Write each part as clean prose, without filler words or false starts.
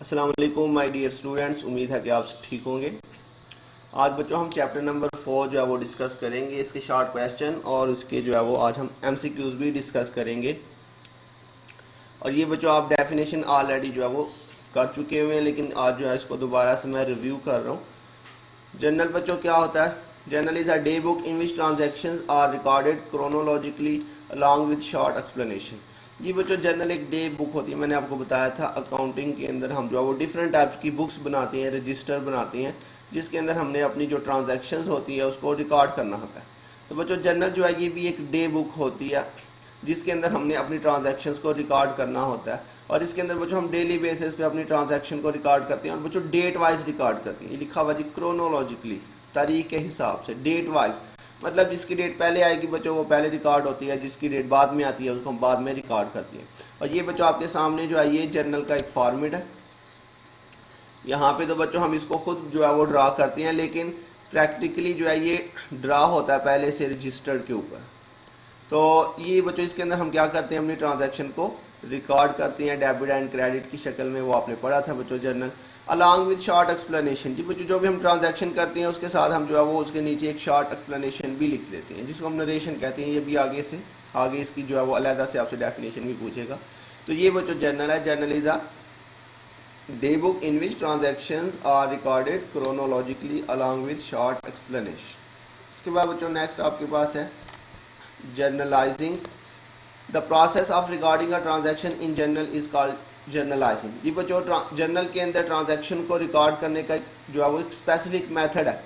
अस्सलाम वालेकुम my dear students, उम्मीद है कि आप सब ठीक होंगे। आज बच्चों हम चैप्टर नंबर 4 जो है वो डिस्कस करेंगे, इसके शॉर्ट क्वेश्चन और इसके जो है वो आज हम एमसीक्यूज भी डिस्कस करेंगे। और ये बच्चों आप डेफिनेशन ऑलरेडी जो है वो कर चुके हुए हैं, लेकिन आज जो है इसको दोबारा से मैं रिव्यू कर रहा हूँ। जर्नल बच्चों क्या होता है? Journal is a day book in which transactions are recorded chronologically along with short explanation. जी बच्चों, जर्नल एक डे बुक होती है। मैंने आपको बताया था अकाउंटिंग के अंदर हम जो है वो डिफरेंट टाइप्स की बुक्स बनाते हैं, रजिस्टर बनाते हैं, जिसके अंदर हमने अपनी जो ट्रांजैक्शंस होती है उसको रिकॉर्ड करना होता है। तो बच्चों जर्नल जो है ये भी एक डे बुक होती है, जिसके अंदर हमने अपनी ट्रांजैक्शंस को रिकॉर्ड करना होता है। और इसके अंदर बच्चों हम डेली बेसिस पे अपनी ट्रांजैक्शन को रिकॉर्ड करते हैं और बच्चों डेट वाइज रिकॉर्ड करते हैं। ये लिखा हुआ जी क्रोनोलॉजिकली, तारीख के हिसाब से, डेट वाइज। मतलब जिसकी डेट पहले आएगी बच्चों वो पहले रिकॉर्ड होती है, जिसकी डेट बाद में आती है उसको हम बाद में रिकॉर्ड करते हैं। और ये बच्चों आपके सामने जो है ये जर्नल का एक फॉर्मेट है। यहाँ पे तो बच्चों हम इसको खुद जो है वो ड्रा करते हैं, लेकिन प्रैक्टिकली जो है ये ड्रा होता है पहले से रजिस्टर्ड के ऊपर। तो ये बच्चों इसके अंदर हम क्या करते हैं, अपनी ट्रांजैक्शन को रिकॉर्ड करते हैं डेबिट एंड क्रेडिट की शक्ल में। वो आपने पढ़ा था बच्चों journal, along with short explanation. जी बच्चों जो भी हम ट्रांजैक्शन करते हैं उसके साथ हम जो है वो उसके नीचे एक शॉर्ट एक्सप्लेनेशन भी लिख देते हैं, जिसको हम नरेशन कहते हैं। ये भी आगे इसकी जो है वो अलहदा से आपसे डेफिनेशन भी पूछेगा। तो ये बच्चों जर्नल है। Journal is a day book in which transactions are recorded chronologically along with short explanation. उसके बाद बच्चों नेक्स्ट आपके पास है journalizing. The process of recording a transaction in journal is called journalizing. ये बच्चों जर्नल के अंदर ट्रांजैक्शन को रिकॉर्ड करने का जो है वो एक स्पेसिफिक मेथड है।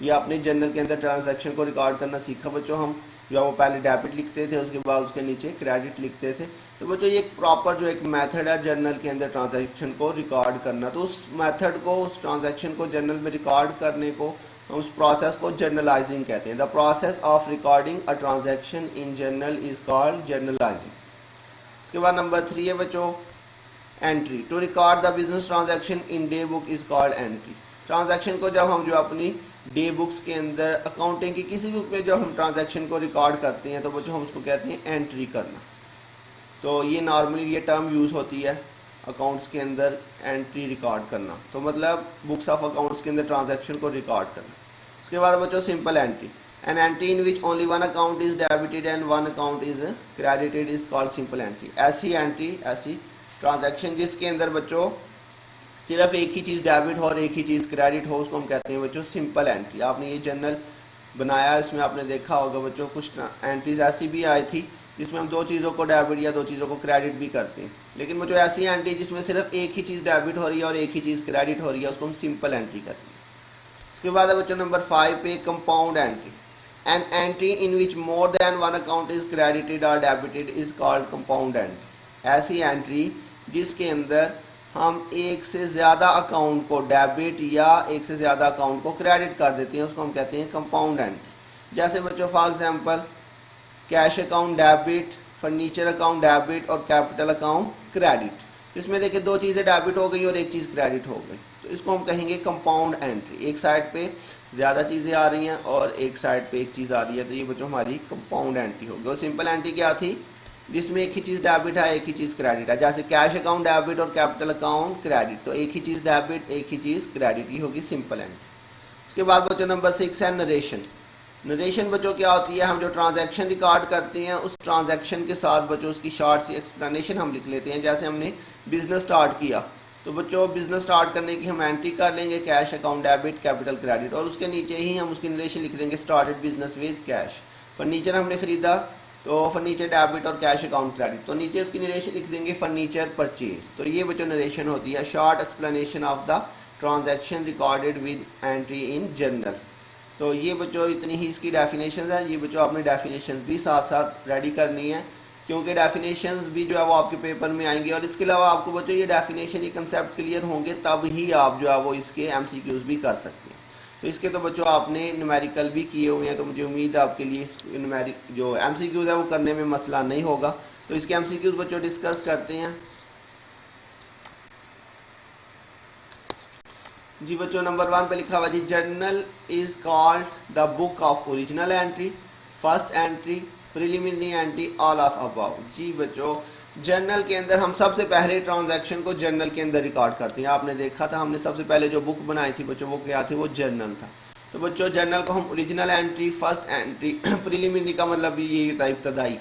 ये आपने जर्नल के अंदर ट्रांजैक्शन को रिकॉर्ड करना सीखा बच्चों। हम जो है वो पहले डेबिट लिखते थे, उसके बाद उसके नीचे क्रेडिट लिखते थे। तो बच्चों ये एक प्रॉपर जो एक मेथड है जर्नल के अंदर ट्रांजैक्शन को रिकॉर्ड करना। तो उस मेथड को, उस ट्रांजैक्शन को जर्नल में रिकॉर्ड करने को, उस प्रोसेस को जर्नलाइजिंग कहते हैं। The process of recording a transaction in journal is called journalizing. उसके बाद नंबर 3 है बच्चों entry. To record the business transaction in day book is called entry. Transaction को जब हम जो अपनी डे बुक्स के अंदर अकाउंटिंग की किसी बुक में जब हम ट्रांजैक्शन को रिकॉर्ड करते हैं तो बच्चों हम उसको कहते हैं एंट्री करना। तो ये नॉर्मली ये टर्म यूज़ होती है अकाउंट्स के अंदर, एंट्री रिकॉर्ड करना। तो मतलब बुक्स ऑफ अकाउंट्स के अंदर ट्रांजैक्शन को रिकॉर्ड करना। उसके बाद बच्चों simple entry. An entry in which only one account is debited and one account is credited is called simple entry. ऐसी एंट्री, ऐसी ट्रांजैक्शन जिसके अंदर बच्चों सिर्फ एक ही चीज़ डेबिट हो और एक ही चीज़ क्रेडिट हो, उसको हम कहते हैं बच्चों सिंपल एंट्री। आपने ये जर्नल बनाया, इसमें आपने देखा होगा बच्चों कुछ एंट्रीज ऐसी भी आई थी जिसमें हम दो चीज़ों को डेबिट या दो चीज़ों को क्रेडिट भी करते हैं। लेकिन बच्चों ऐसी एंट्री जिसमें सिर्फ एक ही चीज़ डेबिट हो रही है और एक ही चीज़ क्रेडिट हो रही है, उसको हम सिंपल एंट्री करते हैं। उसके बाद है बच्चों नंबर 5 पे compound entry. An entry in which more than one account is credited और debited is called compound entry. ऐसी एंट्री जिसके अंदर हम एक से ज़्यादा अकाउंट को डेबिट या एक से ज़्यादा अकाउंट को क्रेडिट कर देते हैं, उसको हम कहते हैं कंपाउंड एंट्री। जैसे बच्चों for example cash account debit, furniture account debit और कैपिटल अकाउंट क्रेडिट। तो इसमें देखिए दो चीज़ें डेबिट हो गई और एक चीज़ क्रेडिट हो गई, तो इसको हम कहेंगे कंपाउंड एंट्री। एक साइड पे ज़्यादा चीज़ें आ रही हैं और एक साइड पे एक चीज़ आ रही है, तो ये बच्चों हमारी कंपाउंड एंट्री होगी। और सिंपल एंट्री क्या थी? जिसमें एक ही चीज़ डेबिट है एक ही चीज़ क्रेडिट है। जैसे कैश अकाउंट डेबिट और कैपिटल अकाउंट क्रेडिट, तो एक ही चीज़ डेबिट एक ही चीज़ क्रेडिट, ये होगी सिंपल एंट्री। उसके बाद बच्चों नंबर 6 है नरेशन। नरेशन बच्चों क्या होती है? हम जो ट्रांजैक्शन रिकॉर्ड करते हैं उस ट्रांजैक्शन के साथ बच्चों उसकी शॉर्ट सी एक्सप्लेनेशन हम लिख लेते हैं। जैसे हमने बिजनेस स्टार्ट किया तो बच्चों बिजनेस स्टार्ट करने की हम एंट्री कर लेंगे cash account debit capital credit, और उसके नीचे ही हम उसकी नरेशन लिख देंगे started business with cash. Furniture हमने खरीदा तो फर्नीचर डेबिट और कैश अकाउंट क्रेडिट, तो नीचे उसकी नरेशन लिख देंगे फर्नीचर परचेज। तो ये बच्चों नरेशन होती है, short explanation of the transaction recorded with entry in journal. तो ये बच्चों इतनी ही इसकी डेफिनेशन है। ये बच्चों आपने डेफिनेशन भी साथ साथ रेडी करनी है, क्योंकि डेफिनेशंस भी जो है वो आपके पेपर में आएंगे। और इसके अलावा आपको बच्चों ये डेफिनेशन, ये कंसेप्ट क्लियर होंगे तब ही आप जो है वो इसके एमसीक्यूज भी कर सकते हैं। तो इसके तो बच्चों आपने न्यूमेरिकल भी किए हुए हैं, तो मुझे उम्मीद है आपके लिए न्यूमेरिक जो एमसीक्यूज है वो करने में मसला नहीं होगा। तो इसके एमसीक्यूज बच्चों डिस्कस करते हैं। जी बच्चों नंबर 1 पे लिखा हुआ जी journal is called the book of original entry, first entry, preliminary entry, all of above. जी बच्चों जर्नल के अंदर हम सबसे पहले ट्रांजैक्शन को जर्नल के अंदर रिकॉर्ड करते हैं। आपने देखा था हमने सबसे पहले जो बुक बनाई थी बच्चों, वो क्या थी, वो जर्नल था। तो बच्चों जर्नल को हम original entry, first entry, preliminary का मतलब ये था इब्तदाई,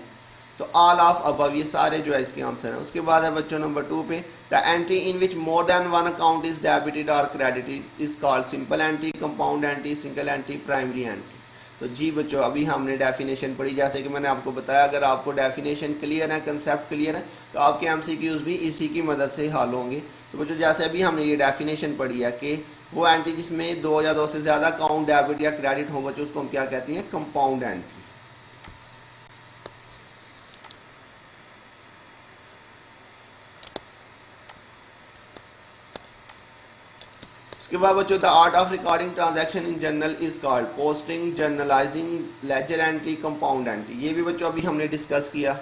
तो ऑल ऑफ अबव ये सारे जो है इसके आंसर हैं। उसके बाद है बच्चों नंबर 2 पे, the entry in which more than one account is debited और credited is called simple entry, compound entry, single entry, primary entry. तो जी बच्चों अभी हमने डेफिनेशन पढ़ी, जैसे कि मैंने आपको बताया अगर आपको डेफिनेशन क्लियर है, कंसेप्ट क्लियर है, तो आपके एमसीक्यूज भी इसी की मदद से हल होंगे। तो बच्चों जैसे अभी हमने ये डेफिनेशन पढ़ी है कि वो एंट्री जिसमें दो या दो से ज़्यादा अकाउंट डेबिट या क्रेडिट हो बच्चों, उसको हम क्या कहते हैं, कंपाउंड एंट्री। उसके बाद बच्चों the art of recording transaction in journal is called posting, journalizing, ledger entry, compound entry. ये भी बच्चों अभी हमने डिस्कस किया।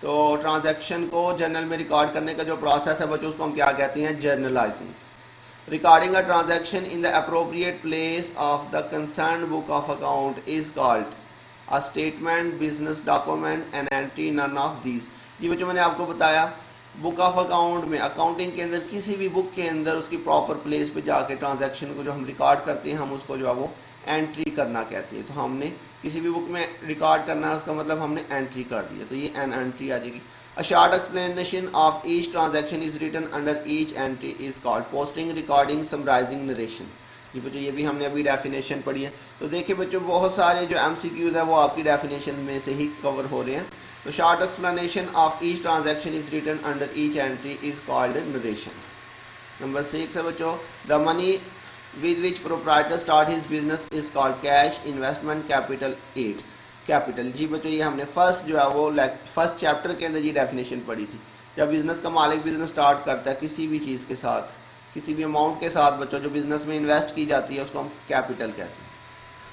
तो ट्रांजैक्शन को जर्नल में रिकॉर्ड करने का जो प्रोसेस है बच्चों, उसको हम क्या कहते हैं, journalising. Recording a transaction in the appropriate place of the concern book of account is called a statement, business document, an entry, none of these. जी बच्चों मैंने आपको बताया बुक ऑफ अकाउंट में, अकाउंटिंग के अंदर किसी भी बुक के अंदर उसकी प्रॉपर प्लेस पे जाके ट्रांजैक्शन को जो हम रिकॉर्ड करते हैं, हम उसको जो है वो एंट्री करना कहते हैं। तो हमने किसी भी बुक में रिकॉर्ड करना है, उसका मतलब हमने एंट्री कर दिया, तो ये एन एंट्री आ जाएगी। A short explanation of each transaction is written under each entry is called posting, recording, summarising, narration. जी बच्चों ये भी हमने अभी डेफिनेशन पढ़ी है। तो देखिए बच्चों बहुत सारे जो एमसीक्यूज है वो आपकी डेफिनेशन में से ही कवर हो रहे हैं। तो short explanation of each transaction is written under each entry is called narration. Number 6 है बच्चों, the money with which proprietor start his business is called cash, investment, capital, एड। कैपिटल जी बच्चों ये हमने फर्स्ट जो है वो फर्स्ट चैप्टर के अंदर ये डेफिनेशन पढ़ी थी। जब बिजनेस का मालिक बिजनेस स्टार्ट करता है किसी भी चीज़ के साथ, किसी भी अमाउंट के साथ बच्चों, जो बिजनेस में इन्वेस्ट की जाती है उसको हम कैपिटल कहते हैं।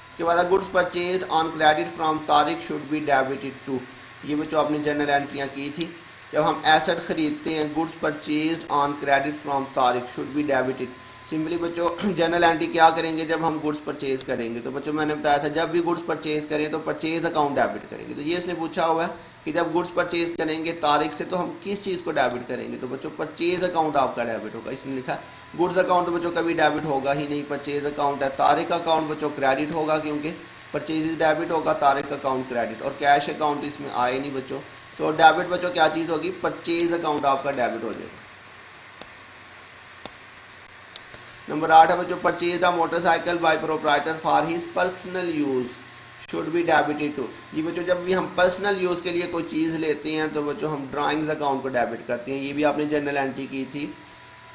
उसके बाद goods purchase on credit from Tariq should be debited to. ये बच्चों आपने जनरल एंट्रियाँ की थी। जब हम एसेट खरीदते हैं, goods purchase on credit from Tariq should be debited. Simply बच्चों जनरल एंट्री क्या करेंगे जब हम गुड्स परचेज करेंगे, तो बच्चों मैंने बताया था जब भी गुड्स परचेज करें तो परचेज अकाउंट डेबिट करेंगे। तो ये इसने पूछा हुआ है कि जब गुड्स परचेज करेंगे तारीख से तो हम किस चीज़ को डेबिट करेंगे, तो बच्चों परचेज अकाउंट आपका डेबिट होगा। इसने लिखा गुड्स अकाउंट तो बच्चों कभी डेबिट होगा ही नहीं, परचेज अकाउंट है। तारीख अकाउंट बच्चों क्रेडिट होगा क्योंकि परचेज डेबिट होगा, तारीख अकाउंट क्रेडिट, और कैश अकाउंट इसमें आए नहीं बच्चों। तो डेबिट बच्चों क्या चीज़ होगी, परचेज अकाउंट आपका डेबिट हो जाएगा। नंबर 8 है बच्चों, purchase a motorcycle by proprietor for his personal use should be debited to. जी बच्चों जब भी हम पर्सनल यूज़ के लिए कोई चीज़ लेते हैं तो बच्चों हम ड्राइंग्स अकाउंट को डेबिट करते हैं। ये भी आपने जनरल एंट्री की थी,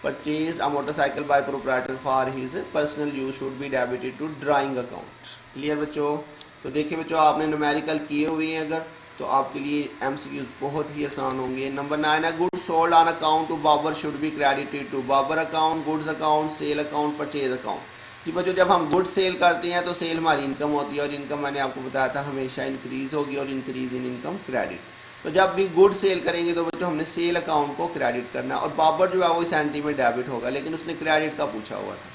purchase a motorcycle by proprietor for his personal use should be debited to drawing account. Clear बच्चों। तो देखिए बच्चों आपने न्यूमेरिकल किए हुए हैं अगर, तो आपके लिए एमसीक्यूज बहुत ही आसान होंगे। नंबर 9 है, goods sold on account to Babar should be credited to Babar account, goods account, sale account, purchase account. जी बच्चों जब हम गुड्स सेल करते हैं तो सेल हमारी इनकम होती है, और इनकम मैंने आपको बताया था हमेशा इंक्रीज होगी, और इंक्रीज इन इनकम क्रेडिट। तो जब भी गुड सेल करेंगे तो बच्चों हमने सेल अकाउंट को क्रेडिट करना है, और बाबर जो है वो इस एंट्री में डेबिट होगा, लेकिन उसने क्रेडिट का पूछा हुआ था।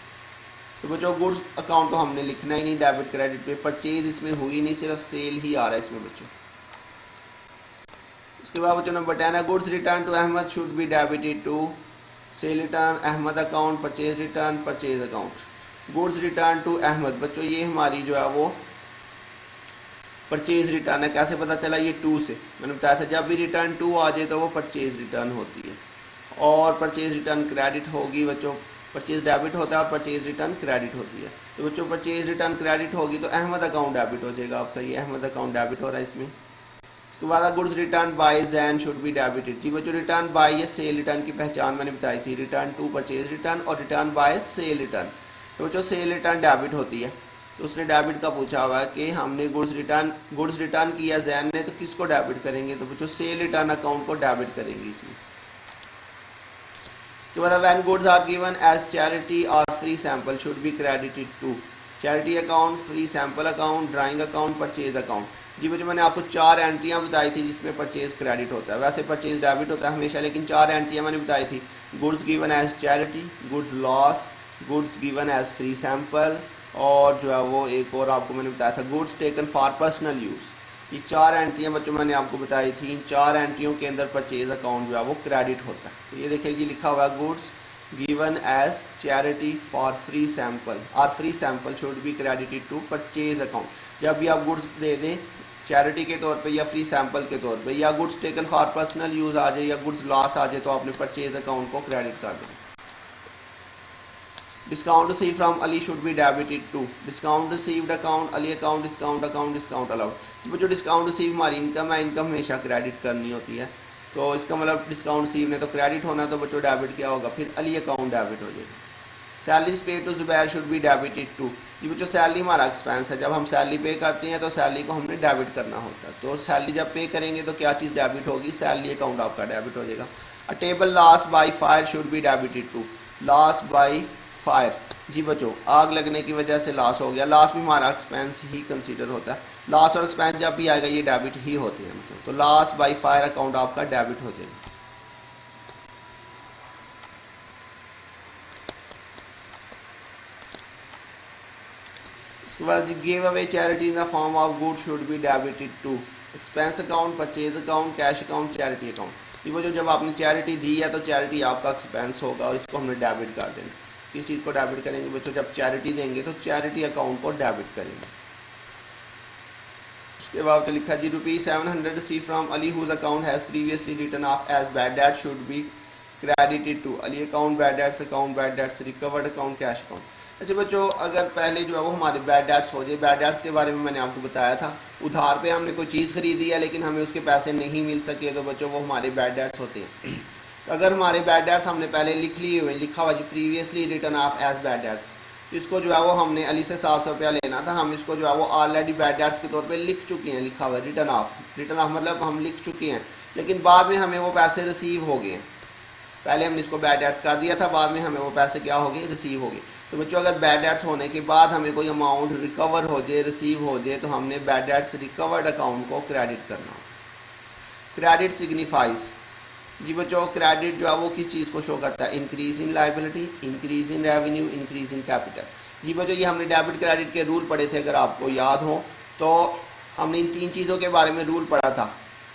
तो बच्चों गुड्स अकाउंट तो हमने लिखना ही नहीं डेबिट क्रेडिट पे, परचेज इसमें हुई नहीं, सिर्फ सेल ही आ रहा है इसमें बच्चों। उसके बाद बच्चों नंबर 10 है, goods return to Ahmed should be debited to sale return, Ahmed account, purchase return, purchase account. Goods return to Ahmed बच्चों ये हमारी जो है वो परचेज रिटर्न है। कैसे पता चला, ये टू से मैंने बताया था जब भी रिटर्न टू आ जाए तो वो परचेज रिटर्न होती है, और परचेज रिटर्न क्रेडिट होगी बच्चों। परचेज डेबिट होता है और परचेज रिटर्न क्रेडिट होती है। तो बच्चों परचेज रिटर्न क्रेडिट होगी तो अहमद अकाउंट डेबिट हो जाएगा आपका, ये अहमद अकाउंट डेबिट हो रहा है इसमें। उसके बाद goods return by Jain should be debited. जी बच्चों रिटर्न बाय या सेल रिटर्न की पहचान मैंने बताई थी, रिटर्न टू परचेज रिटर्न और रिटर्न बाय सेल रिटर्न। तो बच्चों सेल रिटर्न डेबिट होती है, तो उसने डेबिट का पूछा हुआ है कि हमने गुड्स रिटर्न किया जैन ने, तो किसको डेबिट करेंगे, तो बच्चों सेल रिटर्न अकाउंट को डेबिट करेंगे इसमें। तो मतलब when goods are given as charity और free sample should be credited to charity account, free sample account, drawing account, purchase account. जी बच्चों मैंने आपको 4 एंट्रियाँ बताई थी जिसमें परचेज क्रेडिट होता है, वैसे परचेज डेबिट होता है हमेशा, लेकिन 4 एंट्रियाँ मैंने बताई थी। Goods given as charity, goods loss, goods given as free sample, और जो है वो एक और आपको मैंने बताया था goods taken for personal use. ये 4 एंट्रियाँ बच्चों मैंने आपको बताई थी। इन 4 एंट्रियों के अंदर परचेज अकाउंट जो है वो क्रेडिट होता है। तो ये देखिए जी लिखा हुआ है goods given as charity for free sample और free sample should be credited to purchase account. जब भी आप गुड्स दे दें चैरिटी के तौर पे या फ्री सैंपल के तौर पे, या goods taken for personal use आ जाए या गुड्स लॉस आ जाए, तो आपने परचेज अकाउंट को क्रेडिट कर दें। Discount receive from Ali should be debited to discount received account Ali account discount allowed. तो जो डिस्काउंट रिसीव हमारी इनकम है, इनकम हमेशा क्रेडिट करनी होती है। तो इसका मतलब डिस्काउंट रिसीव ने तो क्रेडिट होना, तो बच्चों डेबिट क्या होगा, फिर अली अकाउंट डेबिट हो जाएगा। Salaries pay to Zubair should be debited to. ये बच्चों सैलरी हमारा एक्सपेंस है, जब हम सैलरी पे करते हैं तो सैलरी को हमने डेबिट करना होता है। तो सैलरी जब पे करेंगे तो क्या चीज़ डेबिट होगी, सैलरी अकाउंट आपका डेबिट हो जाएगा। A table loss by fire should be debited to loss by fire. जी बच्चों आग लगने की वजह से लॉस हो गया, लॉस भी हमारा एक्सपेंस ही कंसीडर होता है। लॉस और एक्सपेंस जब भी आएगा ये डेबिट ही होते हैं बच्चों। तो लॉस बाय फायर अकाउंट आपका डेबिट हो जाएगा। उसके बाद give away charity in the form of good should be debited to expense account, purchase account, cash account, charity account. ये वो जब आपने चैरिटी दी है तो चैरिटी आपका एक्सपेंस होगा और इसको हमने डेबिट कर देना। किस चीज़ को डेबिट करेंगे बच्चों, जब चैरिटी देंगे तो चैरिटी अकाउंट को डेबिट करेंगे। उसके बाद तो लिखा जी ₹700 receive from Ali whose account has previously written off as bad debt should be credited to Ali account, bad debts recovered account, cash account. अच्छा बच्चों अगर पहले जो है वो हमारे बैड डेट्स हो जाए, बैड डेट्स के बारे में मैंने आपको बताया था, उधार पे हमने कोई चीज़ खरीदी है लेकिन हमें उसके पैसे नहीं मिल सके, तो बच्चों वो हमारे बैड डेट्स होते हैं। तो अगर हमारे बैड डेट्स हमने पहले लिख लिए हुए, लिखा हुआ जी previously return off as bad debts, इसको जो है वो हमने अली से 700 रुपया लेना था, हम इसको जो है वो ऑलरेडी बैड डेट्स के तौर पे लिख चुके हैं, लिखा हुआ है रिटर्न ऑफ मतलब हम लिख चुके हैं, लेकिन बाद में हमें वो पैसे रिसीव हो गए। पहले हमने इसको बैड डेट्स कर दिया था, बाद में हमें वो पैसे क्या हो गए, रिसीव हो गए। तो बच्चों अगर बैड डेट्स होने के बाद हमें कोई अमाउंट रिकवर हो जाए, रिसीव हो जाए, तो हमने बैड डेट्स रिकवर्ड अकाउंट को क्रेडिट करना। क्रेडिट सिग्निफाइज जी बच्चों क्रेडिट जो है वो किस चीज़ को शो करता है, increase in liability, increase in revenue, increase in capital. जी बच्चों ये हमने डेबिट क्रेडिट के रूल पढ़े थे, अगर आपको याद हो तो हमने इन 3 चीज़ों के बारे में रूल पढ़ा था,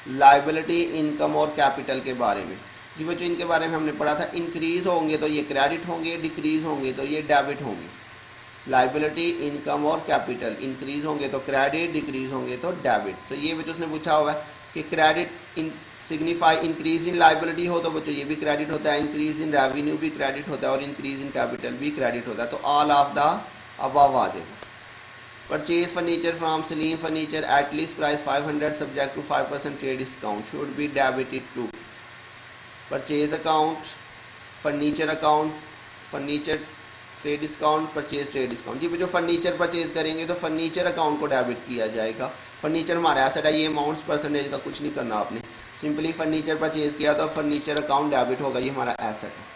लाइबिलिटी, इनकम और कैपिटल के बारे में। जी बच्चों इनके बारे में हमने पढ़ा था, इंक्रीज होंगे तो ये क्रेडिट होंगे, डिक्रीज होंगे तो ये डेबिट होंगे। लाइबिलिटी, इनकम और कैपिटल, इंक्रीज होंगे तो क्रेडिट, डिक्रीज होंगे तो डेबिट। तो ये बच्चों उसने पूछा हुआ है कि credit signify increase in liability हो तो बच्चों ये भी क्रेडिट होता है, इंक्रीज इन रेवेन्यू भी क्रेडिट होता है और इंक्रीज इन कैपिटल भी क्रेडिट होता है। तो ऑल ऑफ द अबव आ जाएगा। Purchase furniture from Salim furniture at least price 500 subject to 5% trade discount should be debited to purchase account, furniture account, furniture trade discount, purchase trade discount. जी जो furniture purchase करेंगे तो furniture account को debit किया जाएगा। Furniture हमारा asset है, ये अमाउंट्स परसेंटेज का कुछ नहीं करना आपने, सिंपली फर्नीचर परचेज किया तो फर्नीचर अकाउंट डेबिट होगा, ये हमारा एसेट है।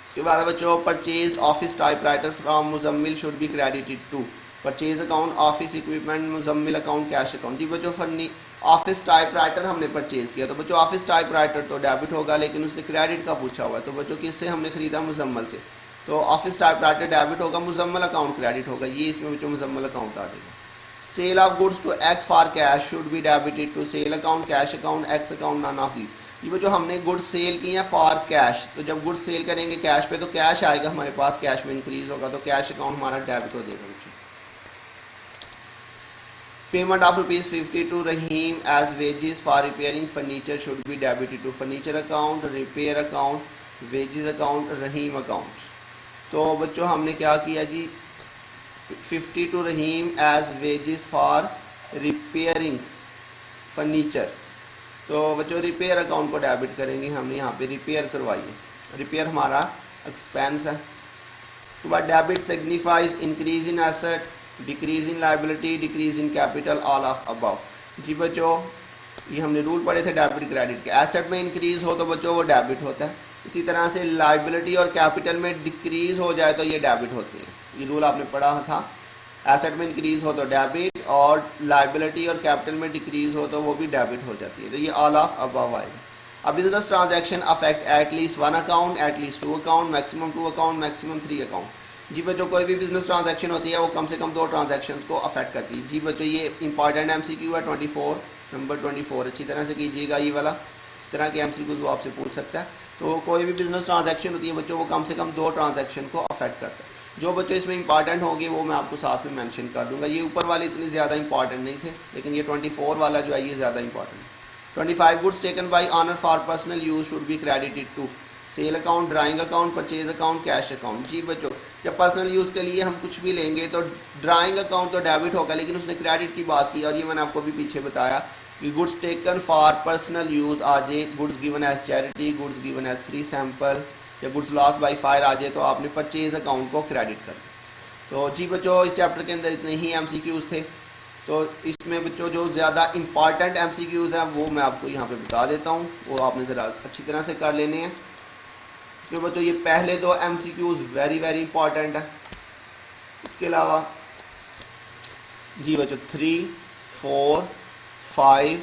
उसके बाद बच्चों purchase office typewriter from Muzammil should be credited to purchase account, office equipment, Muzammil account, cash account. जी बच्चों ऑफिस टाइपराइटर हमने परचेज किया तो बच्चों ऑफिस टाइपराइटर तो डेबिट होगा, लेकिन उसने क्रेडिट का पूछा हुआ है, तो बच्चों किससे हमने खरीदा, मुजम्मल से, तो ऑफिस टाइपराइटर डेबिट होगा, मुजम्मल अकाउंट क्रेडिट होगा, ये इसमें बच्चों मुजम्मल अकाउंट आ जाएगा। Sale of goods to X for cash should be debited to sale account, cash account, X account, none of these. ये जो हमने गुड्स सेल की हैं फॉर कैश, तो जब गुड्स सेल करेंगे कैश पे तो कैश आएगा हमारे पास, कैश में इंक्रीज होगा तो कैश अकाउंट हमारा डेबिट हो जाएगा। Payment of ₹50 to Rahim as wages for repairing furniture should be debited to furniture account, repair account, wages account, Rahim account. तो बच्चों हमने क्या किया जी, 50 to Rahim as wages for repairing furniture, तो बच्चों रिपेयर अकाउंट को डेबिट करेंगे, हमने यहाँ पे रिपेयर करवाई है, रिपेयर हमारा एक्सपेंस है। उसके बाद debit signifies increase in asset, decrease in liability, decrease in capital, all of above. जी बच्चों ये हमने रूल पढ़े थे डेबिट क्रेडिट के, एसेट में इंक्रीज हो तो बच्चों वो डेबिट होता है, इसी तरह से लाइबिलिटी और कैपिटल में डिक्रीज हो जाए तो ये डेबिट होते हैं, ये रूल आपने पढ़ा था। एसेट में इंक्रीज हो तो डेबिट और लाइबिलिटी और कैपिटल में डिक्रीज हो तो वो भी डेबिट हो जाती है, तो ये ऑल ऑफ अबव आएगा। अब business transaction affect at least 1 account, at least 2 account, maximum 2 account, maximum 3 account. जी बच्चों, कोई भी बिजनेस ट्रांजैक्शन होती है वो कम से कम 2 ट्रांजैक्शंस को अफेक्ट करती है। जी बच्चों, ये इंपॉर्टेंट MCQ है 24 नंबर 24, अच्छी तरह से कीजिएगा ये वाला। इस तरह के MCQ वो आपसे पूछ सकता है। तो कोई भी बिजनेस ट्रांजैक्शन होती है बच्चों, वो कम से कम 2 ट्रांजैक्शन को अफेक्ट करता है। जो बच्चों इसमें इंपॉर्टेंट होंगे वो मैं आपको साथ में मेंशन कर दूंगा। ये ऊपर वाले इतने ज़्यादा इंपॉर्टेंट नहीं थे, लेकिन ये 24 वाला जो है ये ज़्यादा इंपॉर्टेंट है। 25 goods taken by owner for personal use should be credited to sale account, drawing account, purchase account, cash account. जी बच्चों, जब पर्सनल यूज़ के लिए हम कुछ भी लेंगे तो ड्राइंग अकाउंट तो डेबिट होगा, लेकिन उसने क्रेडिट की बात की और ये मैंने आपको भी पीछे बताया कि goods taken for personal use आ जाए, goods given as charity, goods given as free sample या गुड्स लॉस बाय फायर आ जाए तो आपने परचेज अकाउंट को क्रेडिट कर दिया। तो जी बच्चों, इस चैप्टर के अंदर इतने ही MCQs थे। तो इसमें बच्चों जो ज़्यादा इंपॉर्टेंट MCQs हैं वो मैं आपको यहाँ पे बता देता हूँ, वो आपने ज़रा अच्छी तरह से कर लेने हैं। इसमें बच्चों ये पहले 2 MCQs वेरी वेरी इंपॉर्टेंट है। इसके अलावा जी बच्चों 3, 4, 5,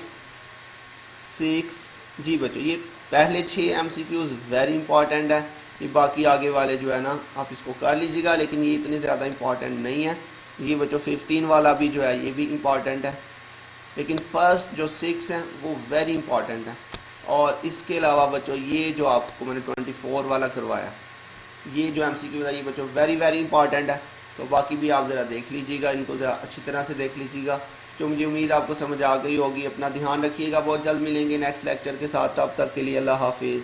6, जी बच्चों ये पहले 6 MCQs वेरी इंपॉर्टेंट है। ये बाकी आगे वाले जो है ना आप इसको कर लीजिएगा, लेकिन ये इतने ज़्यादा इंपॉर्टेंट नहीं है। ये बच्चों 15 वाला भी जो है ये भी इंपॉर्टेंट है, लेकिन फर्स्ट जो 6 हैं वो वेरी इंपॉर्टेंट है। और इसके अलावा बच्चों ये जो आपको मैंने 24 वाला करवाया, ये जो MCQ है ये बच्चों वेरी वेरी इंपॉर्टेंट है। तो बाकी भी आप ज़रा देख लीजिएगा, इनको ज़रा अच्छी तरह से देख लीजिएगा। तो मुझे उम्मीद आपको समझ आ गई होगी। अपना ध्यान रखिएगा, बहुत जल्द मिलेंगे नेक्स्ट लेक्चर के साथ। तब तक के लिए अल्लाह हाफिज़।